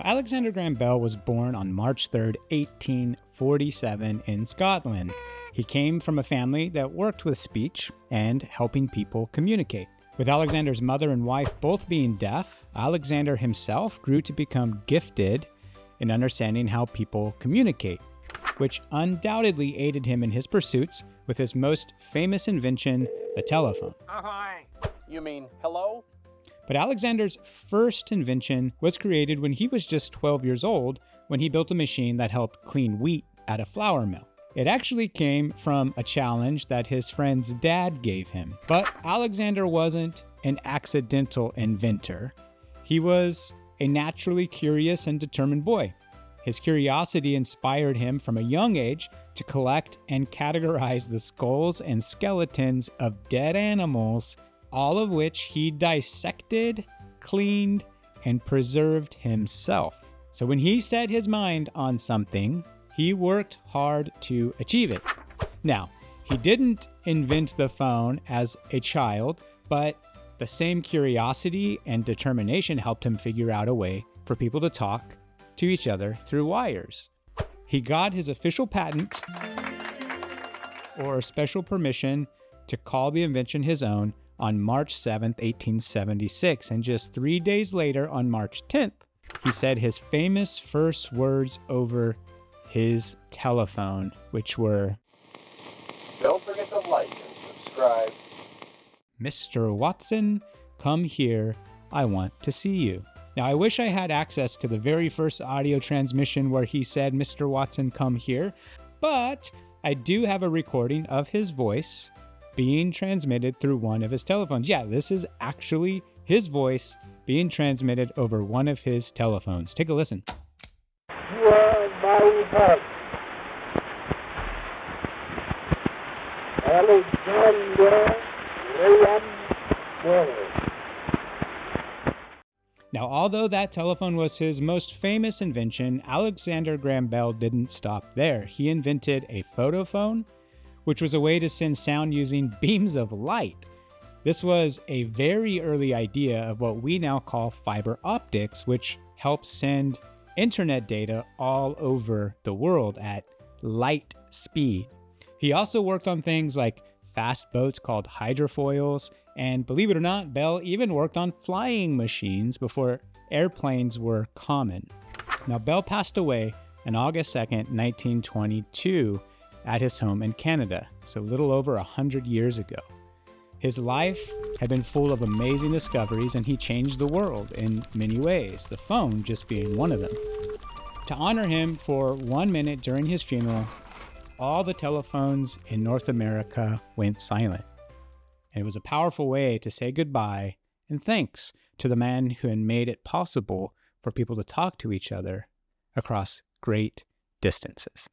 Alexander Graham Bell was born on March 3rd, 1847 in Scotland. He came from a family that worked with speech and helping people communicate. With Alexander's mother and wife both being deaf, Alexander himself grew to become gifted in understanding how people communicate, which undoubtedly aided him in his pursuits with his most famous invention, the telephone. Ahoy! You mean hello? But Alexander's first invention was created when he was just 12 years old, when he built a machine that helped clean wheat at a flour mill. It actually came from a challenge that his friend's dad gave him. But Alexander wasn't an accidental inventor. He was a naturally curious and determined boy. His curiosity inspired him from a young age to collect and categorize the skulls and skeletons of dead animals, all of which he dissected, cleaned, and preserved himself. So when he set his mind on something, he worked hard to achieve it. Now, he didn't invent the phone as a child, but the same curiosity and determination helped him figure out a way for people to talk to each other through wires. He got his official patent or special permission to call the invention his own on March 7th, 1876, and just 3 days later, on March 10th, he said his famous first words over his telephone, which were, Don't forget to like and subscribe. "Mr. Watson, come here, I want to see you." Now, I wish I had access to the very first audio transmission where he said, "Mr. Watson, come here," but I do have a recording of his voice being transmitted through one of his telephones. Yeah, this is actually his voice being transmitted over one of his telephones. Take a listen. You are my heart, Alexander Graham Bell. Now, although that telephone was his most famous invention, Alexander Graham Bell didn't stop there. He invented a photophone, which was a way to send sound using beams of light. This was a very early idea of what we now call fiber optics, which helps send internet data all over the world at light speed. He also worked on things like fast boats called hydrofoils, and believe it or not, Bell even worked on flying machines before airplanes were common. Now, Bell passed away on August 2nd, 1922 at his home in Canada, so a little over 100 years ago. His life had been full of amazing discoveries, and he changed the world in many ways, the phone just being one of them. To honor him for 1 minute during his funeral, all the telephones in North America went silent. And it was a powerful way to say goodbye and thanks to the man who had made it possible for people to talk to each other across great distances.